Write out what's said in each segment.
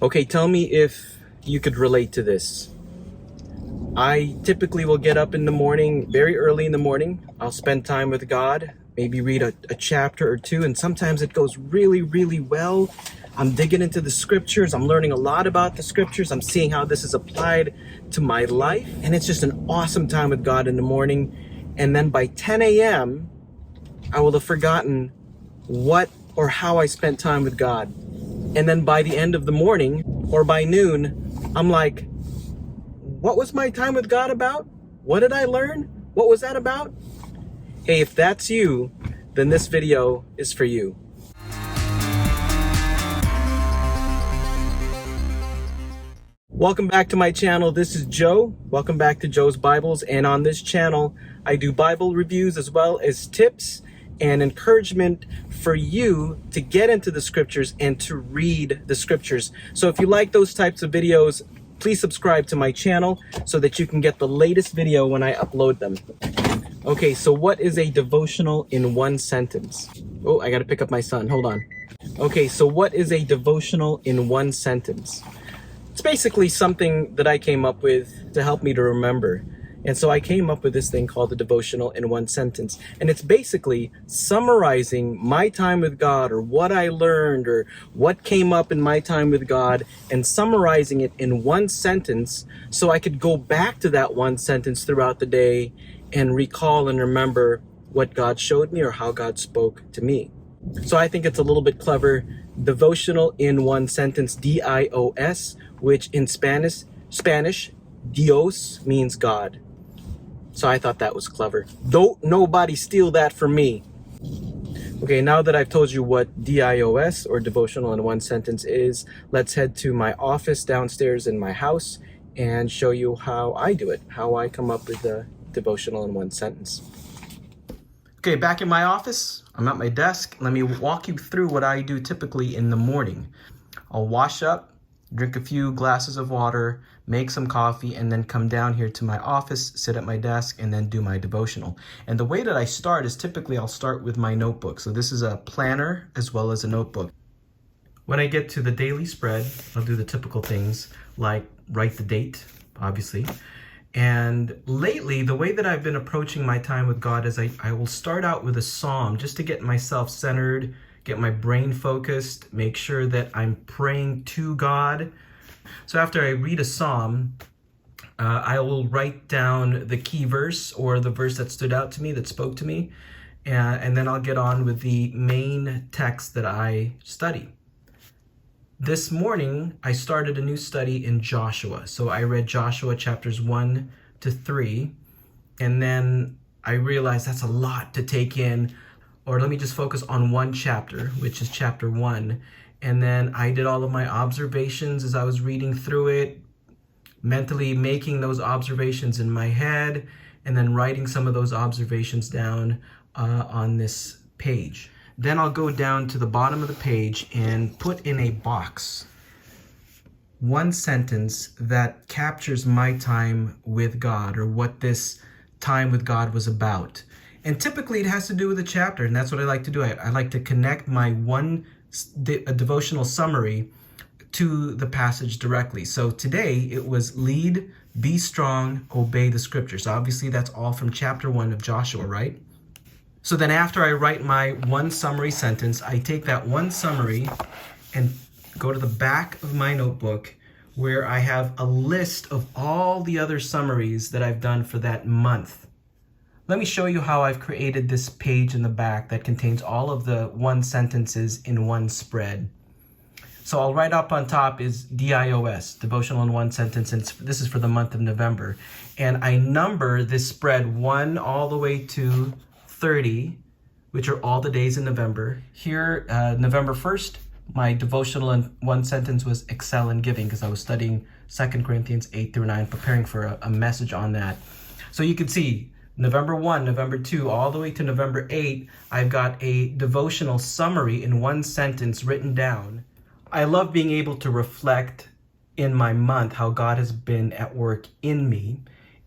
Okay, tell me if you could relate to this. I typically will get up in the morning, very early in the morning. I'll spend time with God, maybe read a chapter or two, and sometimes it goes really, really well. I'm digging into the scriptures. I'm learning a lot about the scriptures. I'm seeing how this is applied to my life. And it's just an awesome time with God in the morning. And then by 10 a.m., I will have forgotten what or how I spent time with God. And then by the end of the morning or by noon, I'm like, what was my time with God about? What did I learn? What was that about? Hey, if that's you, then this video is for you. Welcome back to my channel. This is Joe. Welcome back to Joe's Bibles. And on this channel, I do Bible reviews as well as tips and encouragement for you to get into the scriptures and to read the scriptures. So if you like those types of videos, please subscribe to my channel so that you can get the latest video when I upload them. Okay, so what is a devotional in one sentence? Oh, I gotta pick up my son. Hold on. Okay, so what is a devotional in one sentence? It's basically something that I came up with to help me to remember. And so I came up with this thing called the devotional in one sentence. And it's basically summarizing my time with God, or what I learned, or what came up in my time with God, and summarizing it in one sentence so I could go back to that one sentence throughout the day and recall and remember what God showed me or how God spoke to me. So I think it's a little bit clever. Devotional in one sentence, DiOS, which in Spanish, DiOS means God. So I thought that was clever. Don't nobody steal that from me. Okay, now that I've told you what DiOS, or devotional in one sentence, is, let's head to my office downstairs in my house and show you how I do it, how I come up with the devotional in one sentence. Okay, back in my office, I'm at my desk. Let me walk you through what I do typically in the morning. I'll wash up, drink a few glasses of water, make some coffee, and then come down here to my office, sit at my desk, and then do my devotional. And the way that I start is typically I'll start with my notebook. So this is a planner as well as a notebook. When I get to the daily spread, I'll do the typical things like write the date, obviously. And lately, the way that I've been approaching my time with God is I will start out with a psalm just to get myself centered, get my brain focused, make sure that I'm praying to God. So after I read a psalm, I will write down the key verse or the verse that stood out to me, that spoke to me, and then I'll get on with the main text that I study. This morning, I started a new study in Joshua. So I read Joshua chapters 1 to 3, and then I realized that's a lot to take in. Or let me just focus on one chapter, which is chapter 1. And then I did all of my observations as I was reading through it, mentally making those observations in my head, and then writing some of those observations down on this page. Then I'll go down to the bottom of the page and put in a box one sentence that captures my time with God, or what this time with God was about. And typically it has to do with a chapter, and that's what I like to do. I like to connect my a devotional summary to the passage directly. So today it was lead, be strong, obey the scriptures. Obviously that's all from chapter 1 of Joshua, right? So then after I write my one summary sentence, I take that one summary and go to the back of my notebook where I have a list of all the other summaries that I've done for that month. Let me show you how I've created this page in the back that contains all of the one sentences in one spread. So I'll write up on top is DiOS, devotional in one sentence, and this is for the month of November. And I number this spread 1 all the way to 30, which are all the days in November. Here, November 1st, my devotional in one sentence was excel in giving, because I was studying 2 Corinthians 8 through 9, preparing for a message on that. So you can see November 1, November 2, all the way to November 8, I've got a devotional summary in one sentence written down. I love being able to reflect in my month how God has been at work in me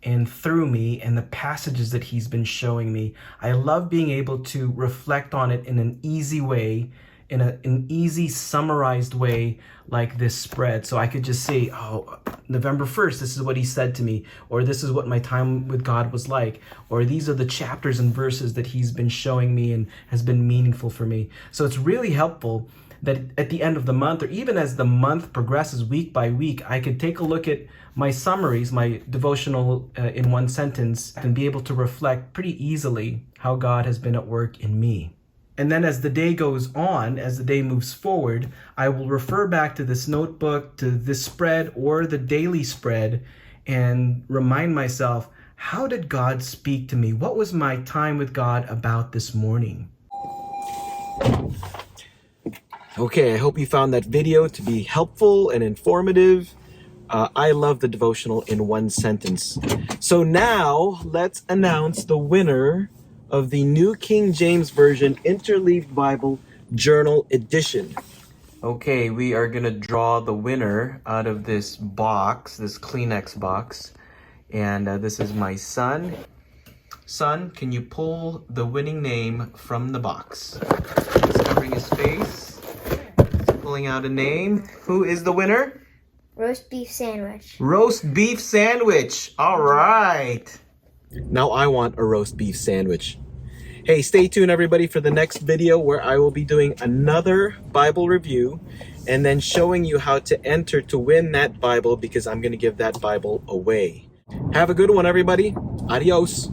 and through me, and the passages that he's been showing me. I love being able to reflect on it in an easy way in an easy summarized way like this spread. So I could just say, oh, November 1st, this is what he said to me, or this is what my time with God was like, or these are the chapters and verses that he's been showing me and has been meaningful for me. So it's really helpful that at the end of the month, or even as the month progresses week by week, I could take a look at my summaries, my devotional in one sentence, and be able to reflect pretty easily how God has been at work in me. And then as the day goes on, as the day moves forward, I will refer back to this notebook, to this spread or the daily spread, and remind myself, how did God speak to me? What was my time with God about this morning? Okay, I hope you found that video to be helpful and informative. I love the devotional in one sentence. So now let's announce the winner of the New King James Version Interleaved Bible Journal Edition. Okay, we are going to draw the winner out of this box, this Kleenex box. And this is my son. Son, can you pull the winning name from the box? He's covering his face. He's pulling out a name. Who is the winner? Roast beef sandwich. Roast beef sandwich. All right. Now I want a roast beef sandwich. Hey, stay tuned everybody for the next video where I will be doing another Bible review and then showing you how to enter to win that Bible, because I'm going to give that Bible away. Have a good one, everybody. Adios.